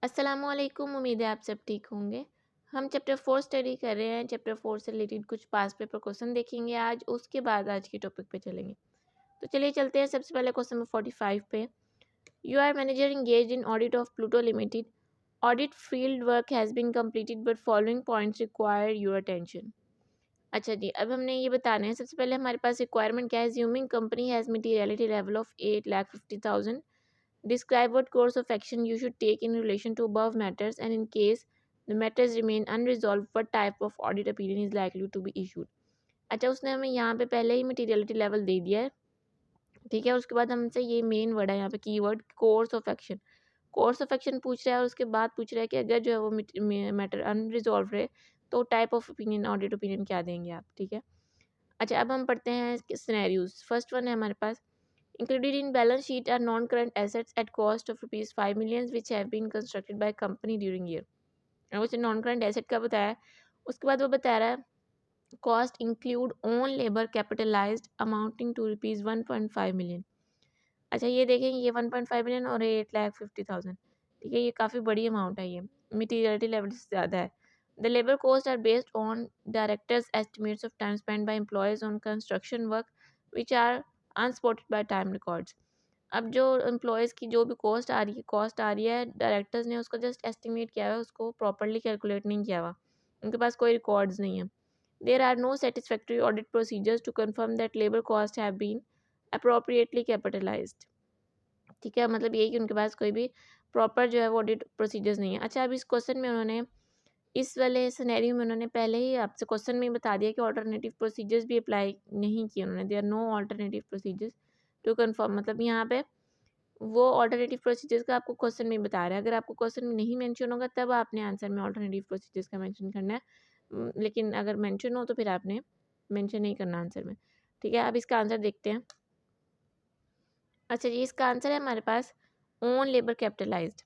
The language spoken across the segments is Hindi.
अस्सलामुअलैकुम। उम्मीद है आप सब ठीक होंगे। हम चैप्टर 4 स्टडी कर रहे हैं। चैप्टर 4 से रिलेटेड कुछ पास्ट पेपर क्वेश्चन देखेंगे आज, उसके बाद आज के टॉपिक पे चलेंगे। तो चलिए चलते हैं। सबसे पहले क्वेश्चन नंबर 45 पे, you are manager engage in audit of Pluto limited. Audit field work has been completed but following points require your attention. अच्छा जी, अब हमने ये बताना है। सबसे पहले हमारे पास रिक्वायरमेंट क्या है। Zooming company has materiality level of 8,50,000। Describe what course of action you should take in relation to above matters, and in case the matters remain unresolved, what type of audit opinion is likely to be issued। अच्छा, उसने हमें यहाँ पे पहले ही मटीरियलिटी लेवल दे दिया है, ठीक है। उसके बाद हमसे ये मेन वर्ड है यहाँ पे, keyword course of action. Course of action पूछ रहा है और उसके बाद पूछ रहा है कि अगर जो है वो मैटर अनरिजॉल्व रहे तो type of opinion, audit opinion क्या देंगे आप, ठीक है। अच्छा, अब हम पढ़ते हैं सिनेरियोज। फर्स्ट वन है हमारे पास, included in balance sheet are non-current assets at cost of rupees 5 million which have been constructed by company during year। और उसे नॉन करंट एसेट का बताया है। उसके बाद वो बता रहा है cost include own labour capitalised amounting to rupees 1.5 million. अच्छा, ये देखें, ये 1.5 मिलियन और 8,50,000, ठीक है। ये काफ़ी बड़ी अमाउंट है, ये मटीरियलिटी लेवल से ज़्यादा है। The labour cost are based on directors estimates of time spend by employees on construction work which are unsupported by time records. अब जो एम्प्लॉयज़ की जो भी कॉस्ट आ रही है, डायरेक्टर्स ने उसको जस्ट एस्टिमेट किया है, उसको प्रॉपर्ली कैलकुलेट नहीं किया हुआ, उनके पास कोई रिकॉर्ड्स नहीं है। There are no satisfactory audit procedures to confirm that labour cost have been appropriately capitalised, ठीक है। मतलब यही कि उनके पास कोई भी प्रॉपर जो है वो ऑडिट प्रोसीजर्स नहीं है। अच्छा, अब इस क्वेश्चन में उन्होंने, इस वाले सिनेरियो में उन्होंने पहले ही आपसे क्वेश्चन में ही बता दिया कि ऑल्टरनेटिव प्रोसीजर्स भी अप्लाई नहीं किए उन्होंने। There are no alternative procedures to confirm, मतलब यहाँ पे वो ऑल्टरनेटिव प्रोसीजर्स का आपको क्वेश्चन में बता रहा है। अगर आपको क्वेश्चन में नहीं मेंशन होगा तब आपने आंसर में ऑल्टरनेटिव प्रोसीजर्स का मेंशन करना है, लेकिन अगर मेंशन हो तो फिर आपने मेंशन नहीं करना आंसर में, ठीक है। अब इसका आंसर देखते हैं। अच्छा जी, इसका आंसर है हमारे पास own labour capitalised.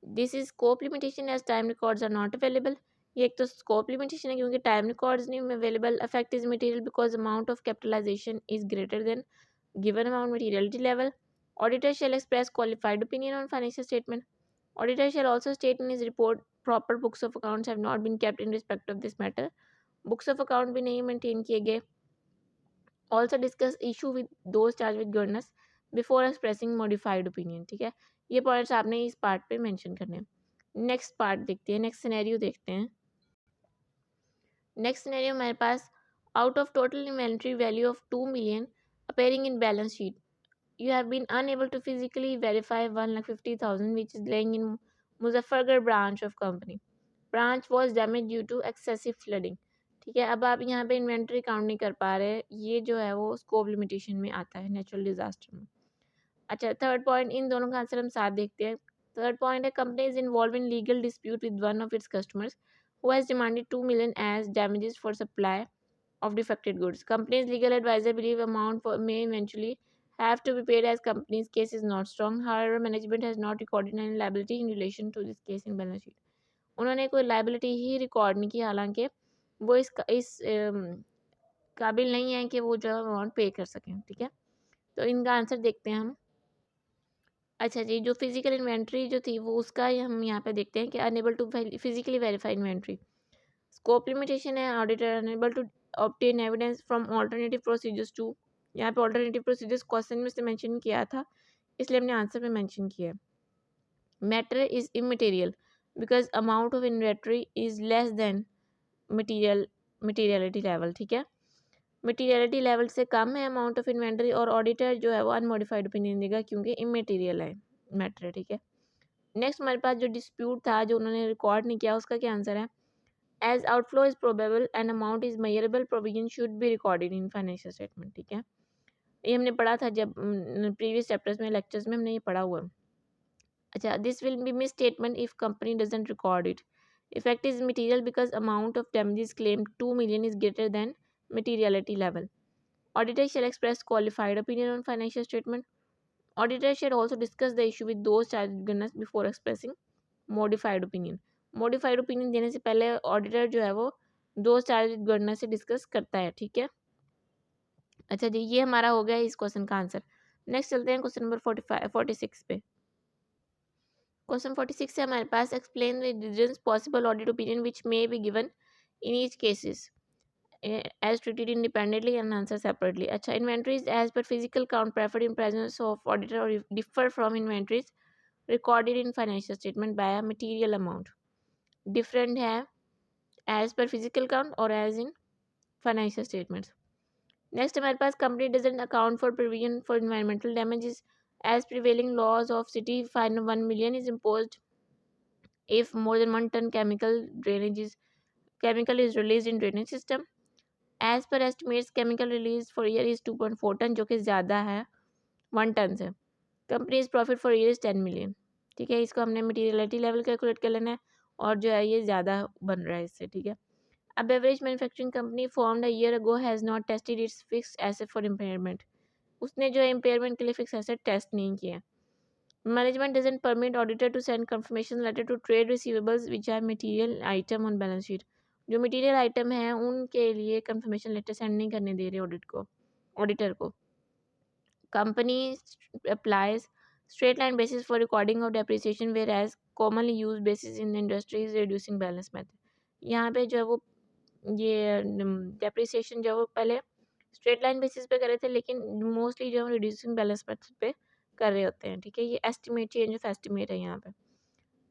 This is scope limitation as time records are not available. ये एक तो स्कोप लिमिटेशन है क्योंकि टाइम रिकॉर्ड्स नहीं available. Effect is material because amount of capitalisation is greater than given amount materiality level. Auditor shall express qualified opinion on financial statement. Auditor shall also state in his report proper books of accounts have not been kept in respect of this matter. Books of account भी नहीं maintain किए गए। Also discuss issue with those charged with governance before expressing modified opinion, ठीक है। ये पॉइंट्स आपने इस पार्ट पे मेंशन करने हैं। नेक्स्ट पार्ट देखते हैं, नेक्स्ट सिनेरियो देखते हैं। नेक्स्ट सिनेरियो हमारे पास, out of total inventory value of 2 million appearing in balance sheet, you have been unable to physically verify 1,50,000 which is laying in Muzaffargarh branch of company. Branch was damaged due to excessive flooding, ठीक है। अब आप यहाँ पे इन्वेंट्री काउंट नहीं कर पा रहे, ये जो है वो स्कोप लिमिटेशन में आता है नेचुरल डिजास्टर में। अच्छा, थर्ड पॉइंट, इन दोनों का आंसर हम साथ देखते हैं। थर्ड पॉइंट है, company is involve in legal dispute with one of its customers who has demanded 2 million as damages for supply of defected goods. Company's legal advisor believe amount may eventually have to be paid as company's case is not strong. However, management has not recorded any liability in relation to this case in balance sheet. उन्होंने कोई liability ही रिकॉर्ड नहीं की, हालांकि वो इस काबिल नहीं है कि वो जो अमाउंट पे कर सकें, ठीक है। तो इनका आंसर देखते हैं हम। अच्छा जी, जो फिजिकल इन्वेंट्री जो थी वो उसका हम यहाँ पे देखते हैं कि unable to physically verify inventory. Scope limitation है, auditor unable to obtain evidence from alternative procedures to. यहाँ पे ऑल्टरनेटिव प्रोसीजर्स क्वेश्चन में से मेंशन किया था, इसलिए हमने आंसर में मेंशन किया है। Matter is immaterial because amount of inventory is less than materiality level, ठीक है। मटीरियलिटी लेवल से कम है अमाउंट ऑफ इन्वेंट्री, और ऑडिटर जो है वो अनमोडिफाइड ओपिनियन देगा क्योंकि इमटेरियल है मैटर, ठीक है। नेक्स्ट हमारे पास जो डिस्प्यूट था जो उन्होंने रिकॉर्ड नहीं किया, उसका क्या आंसर है। As outflow is probable and amount is measurable, provision should be recorded in financial statement, ठीक है। ये हमने पढ़ा था जब प्रीवियस चैप्टर्स में, लेक्चर्स में हमने ये पढ़ा हुआ है। अच्छा, this will B miss statement if company doesn't record it. Effect is material because amount of damages claimed 2 million is greater than materiality level. Auditor shall express qualified opinion on financial statement. Auditor should also discuss the issue with those charged with governance before expressing modified opinion. Modified opinion देने से पहले ऑडिटर जो है वो दो चार्ज गवर्नर से डिस्कस करता है, ठीक है। अच्छा जी, ये हमारा हो गया इस क्वेश्चन का आंसर। नेक्स्ट चलते हैं क्वेश्चन नंबर 46 पे। क्वेश्चन 46 है हमारे पास, explain the reasons possible audit opinion which may be given in each cases as treated independently and answer separately. अच्छा, inventories as per physical count preferred in presence of auditor or differ from inventories recorded in financial statement by a material amount. Different है as per physical count और as in financial statements. Next हमारे पास, company doesn't account for provision for environmental damages as prevailing laws of city. Fine of 1 million is imposed if more than 1 ton chemical is released in drainage system. As per estimates chemical release for year is 2.4 ton, जो कि ज़्यादा है 1 टन से. Company's profit for year is 10 million. ठीक है, इसको हमने मटीरियलिटी लेवल कैलकुलेट कर लेना है और जो है ये ज़्यादा बन रहा है इससे. ठीक है, अब average manufacturing company formed a year ago has not tested it's fix asset for impairment. उसने जो है इम्पेयरमेंट के लिए फिक्स एसेट टेस्ट नहीं किया. Management doesn't permit auditor to send confirmation letter to trade receivables which are material item on balance sheet. जो मटीरियल आइटम है उनके लिए कंफर्मेशन लेटर सेंड नहीं करने दे रहे ऑडिटर को. Company applies straight line basis for recording of depreciation whereas commonly use basis in industry is reducing balance method. यहाँ पे जो है वो ये डेप्रिसिएशन जो है वो पहले स्ट्रेट लाइन बेसिस पे कर रहे थे, लेकिन मोस्टली जो है रिड्यूसिंग बैलेंस मेथड पे कर रहे होते हैं. ठीक है, ये एस्टिमेट चेंज ऑफ एस्टिमेट है यहाँ पे.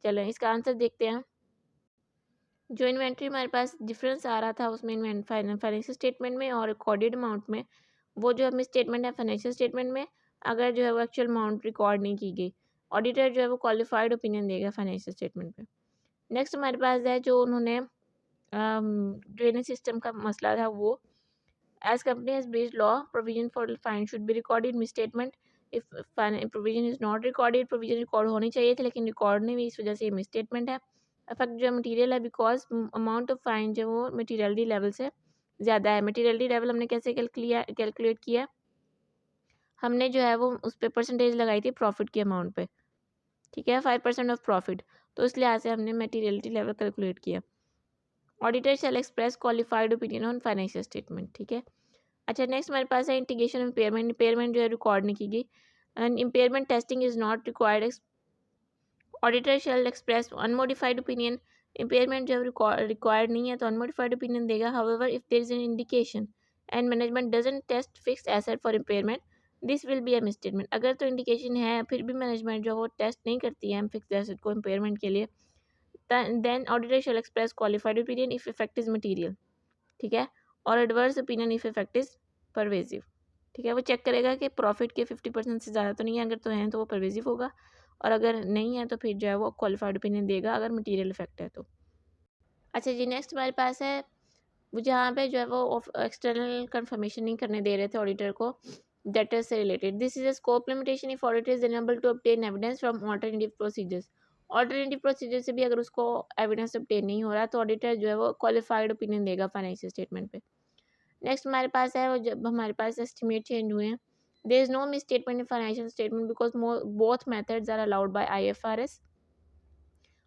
चलो इसका आंसर देखते हैं. जो इन्वेंट्री हमारे पास डिफरेंस आ रहा था उसमें फाइनेंशियल स्टेटमेंट में और रिकॉर्डेड अमाउंट में, वो जो हमें स्टेटमेंट है फाइनेंशियल स्टेटमेंट में, अगर जो है वो एक्चुअल अमाउंट रिकॉर्ड नहीं की गई, ऑडिटर जो है वो क्वालिफाइड ओपिनियन देगा फाइनेंशियल स्टेटमेंट पे. नेक्स्ट हमारे पास है जो उन्होंने ड्रेनेज सिस्टम का मसला था वो, as company has breached law provision for fine should be recorded misstatement. If provision is not recorded, provision record होनी चाहिए थी लेकिन रिकॉर्ड नहीं हुई, इस वजह से ये मिस स्टेटमेंट है. इफेक्ट जो मटेरियल है बिकॉज अमाउंट ऑफ फाइन जो वो मटेरियलिटी लेवल से ज़्यादा है. मटेरियलिटी लेवल हमने कैसे कैलकुलेट किया, हमने जो है वो उस पर परसेंटेज लगाई थी प्रॉफिट के अमाउंट पे. ठीक है, 5% ऑफ प्रॉफिट, तो इस लिहाज से हमने मटेरियलिटी लेवल कैलकुलेट किया. Auditor shall express qualified opinion on financial statement. ठीक है, अच्छा नेक्स्ट हमारे पास है इंटीग्रेशन इम्पेयरमेंट. इम्पेयरमेंट जो है रिकॉर्ड नहीं की गई and impairment testing is not required. Auditor shall express unmodified opinion. Impairment जब रिक्वायर्ड नहीं है तो अनमोडिफाइड ओपिनियन देगा. However if there is an indication and management doesn't test fix asset for impairment, this will be a misstatement. अगर तो इंडिकेशन है फिर भी मैनेजमेंट जो वो टेस्ट नहीं करती है फिक्स एसेट को इम्पेयरमेंट के लिए, then auditor shall express qualified opinion if effect is material. ठीक है, और adverse opinion if effect is pervasive. ठीक है, वो चेक करेगा कि प्रॉफिट के 50% से ज़्यादा तो नहीं है, अगर तो हैं तो वो परवेजिव होगा, और अगर नहीं है तो फिर जो है वो क्वालिफाइड ओपिनियन देगा अगर मटेरियल इफेक्ट है तो. अच्छा जी, नेक्स्ट हमारे पास है वो जहाँ पे जो है वो एक्सटर्नल कंफर्मेशन नहीं करने दे रहे थे ऑडिटर को डेटर से related. This is a scope limitation if auditor is unable to obtain evidence from alternative procedures. Alternative procedure से भी अगर उसको एविडेंस ऑब्टेन नहीं हो रहा तो ऑडिटर जो है वो क्वालिफाइड ओपिनियन देगा फाइनेंशियल स्टेटमेंट पे. नेक्स्ट हमारे पास है वो जब हमारे पास एस्टिमेट चेंज हुए हैं. There is no misstatement in financial statement because both methods are allowed by IFRS.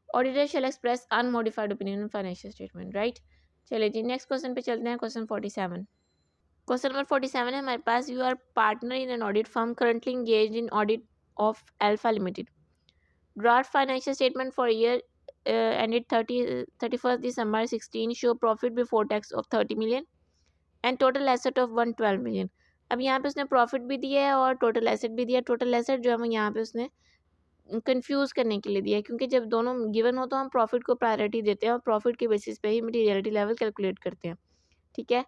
Auditor shall express unmodified opinion on financial statement. Right, चलिए जी नेक्स्ट क्वेश्चन पे चलते हैं. क्वेश्चन 47. क्वेश्चन नंबर 47 है हमारे पास, you are partner in an audit firm currently engage in audit of Alpha Limited. Draft financial statement for year ended 31st December 16 show profit before tax of 30 million and total asset of 112 million. अब यहाँ पे उसने प्रॉफिट भी दिया है और टोटल एसेट भी दिया है. टोटल एसेट जो है वो यहाँ पे उसने कंफ्यूज करने के लिए दिया है, क्योंकि जब दोनों गिवन हो तो हम प्रॉफिट को प्रायोरिटी देते हैं और प्रॉफिट के बेसिस पे ही मटीरियलिटी लेवल कैलकुलेट करते हैं. ठीक है,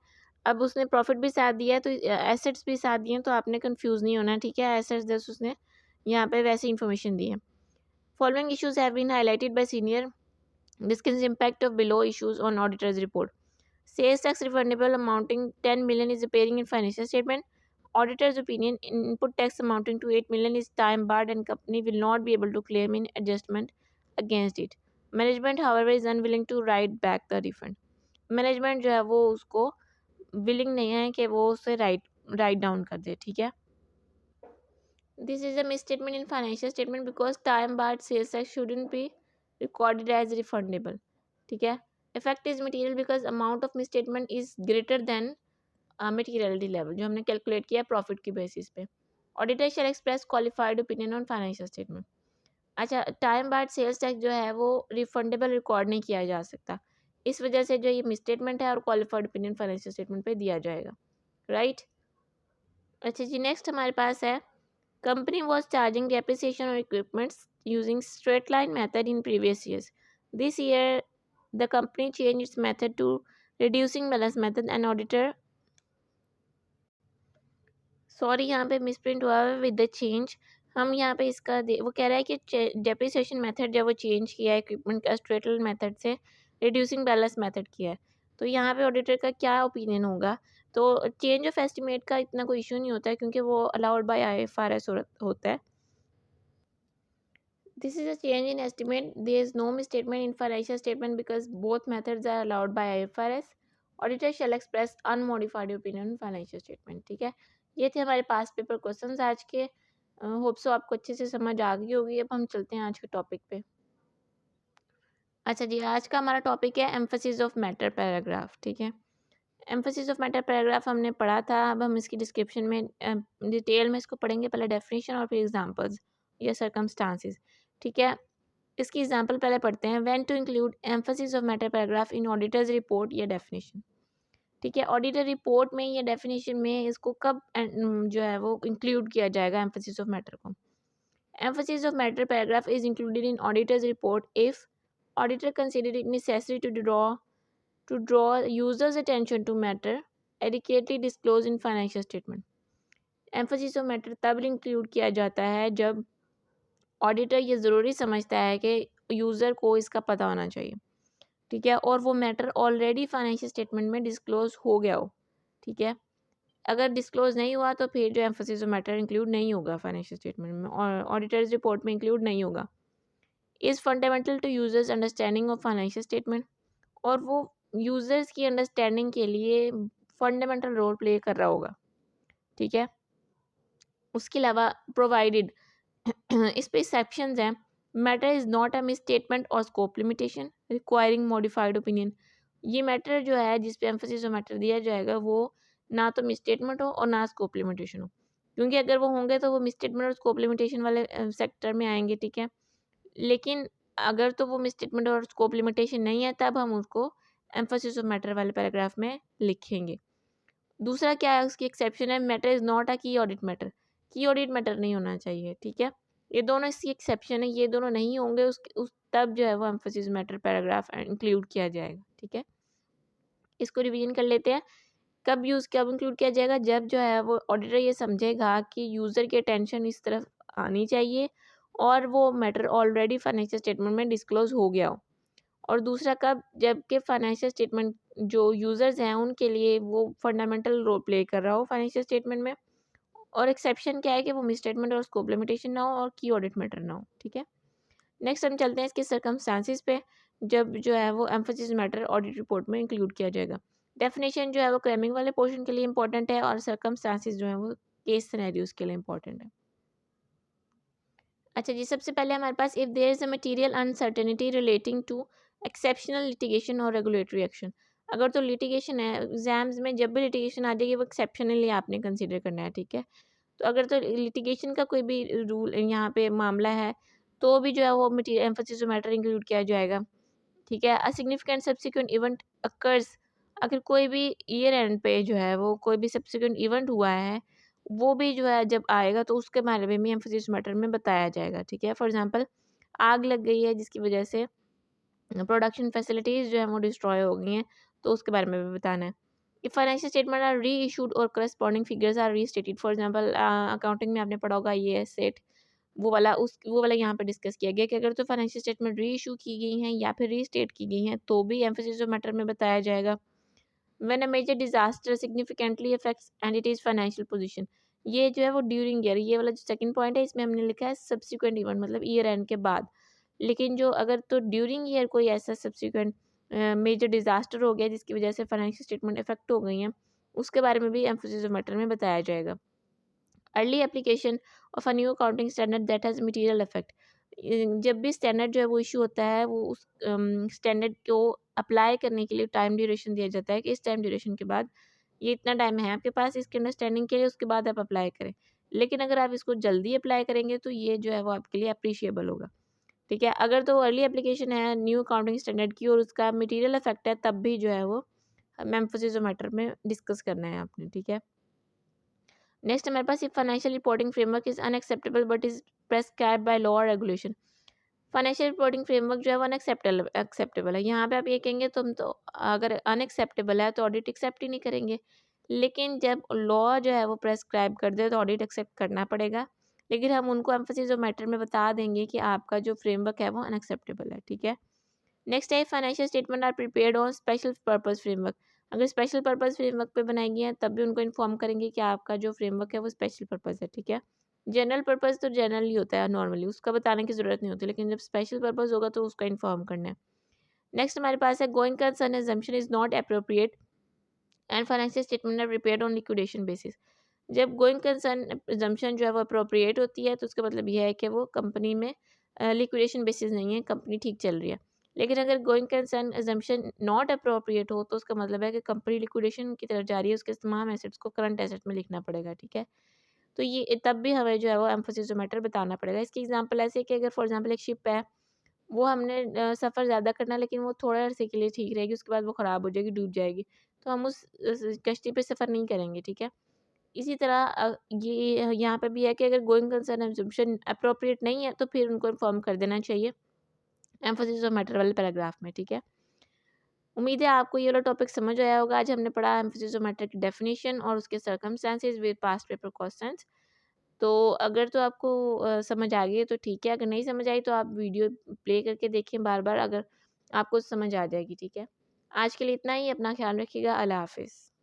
अब उसने प्रॉफिट भी साथ दिया है तो एसेट्स भी साथ दिए हैं, तो आपने कंफ्यूज नहीं होना. ठीक है, एसेट्स जस्ट उसने यहाँ पे वैसे इन्फॉर्मेशन दी है. Following issues have been highlighted by senior. Discuss impact of below issues on auditor's report. Sales tax refundable amounting 10 million is appearing in financial statement. Auditor's opinion, input tax amounting to 8 million is time barred and company will not be able to claim in adjustment against it. Management however is unwilling to write back the refund. Management जो है वो उसको willing नहीं है कि वो उसे write down कर दे. ठीक है, this is a misstatement in financial statement because time barred sales tax shouldn't be recorded as refundable. ठीक है, effect is material because amount of misstatement is greater then materiality level जो हमने कैलकुलेट किया प्रॉफिट की बेसिस पे. Auditor shall express qualified opinion on financial statement. अच्छा, टाइम बाद सेल्स टैक्स जो है वो रिफंडेबल रिकॉर्ड नहीं किया जा सकता, इस वजह से जो ये मिसस्टेटमेंट है और क्वालिफाइड ओपिनियन फाइनेंशियल स्टेटमेंट पे दिया जाएगा, राइट। अच्छा जी, नेक्स्ट हमारे पास है कंपनी वॉज चार्जिंग डेप्रिसिएशन और equipments using straight line method in previous years, this year the company change its method to reducing balance method and auditor, sorry यहाँ पे मिसप्रिंट हुआ है विद द चेंज, हम यहाँ पे इसका वो कह रहा है कि डेप्रिसिएशन मेथड जब वो चेंज किया है इक्विपमेंट का स्ट्रेट लाइन मेथड से रिड्यूसिंग बैलेंस मेथड किया है, तो यहाँ पे ऑडिटर का क्या ओपिनियन होगा। तो चेंज ऑफ एस्टिमेट का इतना कोई इशू नहीं होता है क्योंकि वो अलाउड बाय IFRS होता है। This is a change in estimate. There is no misstatement in financial statement because both methods are allowed by IFRS. Auditor shall express unmodified opinion on financial statement. ठीक है, ये थे हमारे पास पेपर क्वेश्चंस आज के। होप सो आपको अच्छे से समझ आ गई होगी। अब हम चलते हैं आज के टॉपिक पे। अच्छा जी, आज का हमारा टॉपिक है एम्फेसिस ऑफ मैटर पैराग्राफ। ठीक है, एम्फेसिस ऑफ मैटर पैराग्राफ हमने पढ़ा था, अब हम इसकी डिस्क्रिप्शन में डिटेल में इसको पढ़ेंगे। पहले डेफिनेशन और फिर एग्जांपल्स या सर्कमस्टांसेस। ठीक है, इसकी एग्जांपल पहले पढ़ते हैं। When to include emphasis of matter paragraph in auditor's report या डेफिनेशन। ठीक है, ऑडिटर रिपोर्ट में या डेफिनेशन में इसको कब जो है वो इंक्लूड किया जाएगा एम्फेसिस ऑफ मैटर को। Emphasis of matter paragraph is included in auditor's report if auditor consider it necessary to draw users attention to matter adequately disclosed in financial statement. Emphasis of matter तब इंक्लूड किया जाता है जब ऑडिटर ये ज़रूरी समझता है कि यूज़र को इसका पता होना चाहिए। ठीक है, और वो मैटर ऑलरेडी फाइनेंशियल स्टेटमेंट में डिस्क्लोज हो गया हो। ठीक है, अगर डिस्क्लोज नहीं हुआ तो फिर जो एम्फेसिस ऑफ मैटर इंक्लूड नहीं होगा फाइनेंशियल स्टेटमेंट में और ऑडिटर्स रिपोर्ट में इंक्लूड नहीं होगा। Is fundamental to users understanding of financial statement, और वो यूज़र्स की अंडरस्टैंडिंग के लिए फंडामेंटल रोल प्ले कर रहा होगा। ठीक है, उसके अलावा प्रोवाइडेड इस पे एक्सेप्शंस हैं। Matter is not a misstatement और scope limitation requiring modified opinion. ये मैटर जो है जिस पे एम्फेसिस ऑफ मैटर दिया जाएगा वो ना तो मिस स्टेटमेंट हो और ना स्कोप लिमिटेशन हो, क्योंकि अगर वो होंगे तो वो मिस स्टेटमेंट और स्कोप लिमिटेशन वाले सेक्टर में आएंगे। ठीक है, लेकिन अगर तो वो मिस स्टेटमेंट और स्कोप लिमिटेशन नहीं है तब हम उसको एम्फेसिस ऑफ मैटर वाले पैराग्राफ में लिखेंगे। दूसरा क्या है, उसकी एक्सेप्शन है, मैटर इज़ नॉट अ की ऑडिट मैटर। की ऑडिट मैटर नहीं होना चाहिए। ठीक है, ये दोनों इसकी एक्सेप्शन है, ये दोनों नहीं होंगे उस तब जो है वो एम्फेसिस मैटर पैराग्राफ इंक्लूड किया जाएगा। ठीक है, इसको रिवीजन कर लेते हैं। कब इंक्लूड किया जाएगा, जब जो है वो ऑडिटर ये समझेगा कि यूज़र की अटेंशन इस तरफ आनी चाहिए और वो मैटर ऑलरेडी फाइनेंशियल स्टेटमेंट में डिस्क्लोज हो गया हो। और दूसरा कब, जबकि फाइनेंशियल स्टेटमेंट जो यूज़र्स हैं उनके लिए वो फंडामेंटल रोल प्ले कर रहा हो फाइनेंशियल स्टेटमेंट में। और एक्सेप्शन क्या है कि वो मिस स्टेटमेंट और स्कोप लिमिटेशन ना हो और की ऑडिट मैटर ना हो। ठीक है, नेक्स्ट हम चलते हैं इसके सर्कमस्टांसेस पे, जब जो है वो एम्फेसिस मैटर ऑडिट रिपोर्ट में इंक्लूड किया जाएगा। डेफिनेशन जो है वो क्लेमिंग वाले पोर्शन के लिए इंपॉर्टेंट है और सर्कमस्टांसेस जो है वो केस सिनेरियोज के लिए इंपॉर्टेंट है। अच्छा जी, सबसे पहले हमारे पास if there is a material uncertainty relating to exceptional litigation और रेगुलेटरी एक्शन। अगर तो लिटिगेशन है, एग्जाम्स में जब भी लिटिगेशन आ जाएगी वो एक्सेप्शनली आपने कंसिडर करना है। ठीक है, तो अगर तो लिटिगेशन का कोई भी रूल यहाँ पे मामला है तो भी जो है वो material emphasis of matter include किया जाएगा। ठीक है, a significant subsequent event occurs, अगर कोई भी ईयर एंड पे जो है वो कोई भी सब्सिक्वेंट इवेंट हुआ है वो भी जो है जब आएगा तो उसके बारे में भी एम्फेसिस मैटर में बताया जाएगा। ठीक है, फॉर एग्जांपल आग लग गई है जिसकी वजह से प्रोडक्शन फैसिलिटीज़ जो है वो डिस्ट्रॉय हो गई हैं, तो उसके बारे में भी बताना है। If financial statement are reissued और corresponding figures are restated, for example accounting में आपने पढ़ा होगा ये सेट, वो वाला यहाँ पे डिस्कस किया गया कि अगर तो फाइनेंशियल स्टेटमेंट री इशू की गई हैं या फिर रीस्टेट की गई हैं तो भी एम्फेसिस ऑफ मैटर में बताया जाएगा। When a major disaster significantly affects entity's financial position, ये जो है वो ड्यूरिंग ईयर, ये वाला जो सेकंड पॉइंट है इसमें हमने लिखा है सब्सिक्वेंट इवेंट मतलब ईयर एंड के बाद, लेकिन जो अगर तो ड्यूरिंग ईयर कोई ऐसा सब्सिक्वेंट मेजर डिजास्टर हो गया जिसकी वजह से फाइनेंशियल स्टेटमेंट इफेक्ट हो गई हैं, उसके बारे में भी एम्फेसिस ऑफ मैटर में बताया जाएगा। Early application of a new accounting standard that has material effect, जब भी स्टैंडर्ड जो है वो इशू होता है वो उस स्टैंडर्ड को अप्लाई करने के लिए टाइम ड्यूरेशन दिया जाता है कि इस टाइम ड्यूरेशन के बाद ये इतना टाइम है आपके पास इसके अंडरस्टैंडिंग के लिए, उसके बाद आप अप्लाई करें। लेकिन अगर आप इसको जल्दी अप्लाई करेंगे तो ये जो है वो आपके लिए अप्रिशिएबल होगा। ठीक है। अगर तो अर्ली एप्लीकेशन है न्यू अकाउंटिंग स्टैंडर्ड की और उसका मटेरियल इफेक्ट है, तब भी जो है वो एम्फोसिस मैटर में डिस्कस करना है आपने, ठीक है। नेक्स्ट हमारे पास financial reporting framework is unacceptable but is prescribe by law और रेगुलेशन। फाइनेंशियल रिपोर्टिंग फ्रेमवर्क जो है वो अनएक्सेप्टेबल एक्सेप्टेबल है। यहाँ पे आप ये कहेंगे तुम तो अगर अनएक्सेप्टेबल है तो ऑडिट एक्सेप्ट ही नहीं करेंगे, लेकिन जब लॉ जो है वो प्रेस्क्राइब कर दे तो ऑडिट एक्सेप्ट करना पड़ेगा। लेकिन हम उनको एम्फोसिस और मैटर में बता देंगे कि आपका जो फ्रेमवर्क है वो अनएक्सेप्टेबल है, ठीक है। नेक्स्ट है financial statement are prepared on special purpose framework. अगर स्पेशल पर्पस फ्रेमवर्क पे बनाई गई है तब भी उनको इन्फॉर्म करेंगे कि आपका जो फ्रेमवर्क है वो स्पेशल पर्पस है, ठीक है। जनरल पर्पस तो जनरल ही होता है नॉर्मली, उसका बताने की ज़रूरत नहीं होती, लेकिन जब स्पेशल पर्पस होगा तो उसका इन्फॉर्म करना है। नेक्स्ट हमारे पास है going concern assumption is not appropriate and financial statement are prepared on liquidation basis. जब गोइंग कंसर्न एजम्पशन जो है वो अप्रोप्रिएट होती है तो उसका मतलब यह है कि वो कंपनी में लिक्विडेशन बेसिस नहीं है, कंपनी ठीक चल रही है। लेकिन अगर going concern assumption not appropriate हो तो उसका मतलब है कि कंपनी लिक्विडेशन की तरफ जा रही है, उसके तमाम एसेट्स को करंट एसेट में लिखना पड़ेगा, ठीक है। तो ये तब भी हमें जो है वो एम्फोसिस मैटर बताना पड़ेगा। इसकी एग्जांपल ऐसे है कि अगर फॉर एग्जांपल एक शिप है, वो हमने सफ़र ज़्यादा करना है लेकिन वो थोड़े अरसे के लिए ठीक रहेगी, उसके बाद वो ख़राब हो जाएगी, डूब जाएगी, तो हम उस कश्ती पे सफ़र नहीं करेंगे, ठीक है। इसी तरह ये यहाँ पे भी है कि अगर गोइंग कंसर्न अजम्पशन एप्रोप्रिएट नहीं है तो फिर उनको इन्फॉर्म कर देना चाहिए एम्फोसिस ऑफ मैटर वाले पैराग्राफ में, ठीक है। उम्मीद है आपको ये वाला टॉपिक समझ आया होगा। आज हमने पढ़ा एम्फोसिस ऑफ मैटर की डेफिनेशन और उसके circumstances with past paper questions. तो अगर तो आपको समझ आ गई है तो ठीक है, अगर नहीं समझ आई तो आप वीडियो प्ले करके देखें बार-बार, अगर आपको समझ आ जाएगी, ठीक है। आज के लिए इतना ही, अपना ख्याल रखिएगा। अल्लाह हाफ़िज़।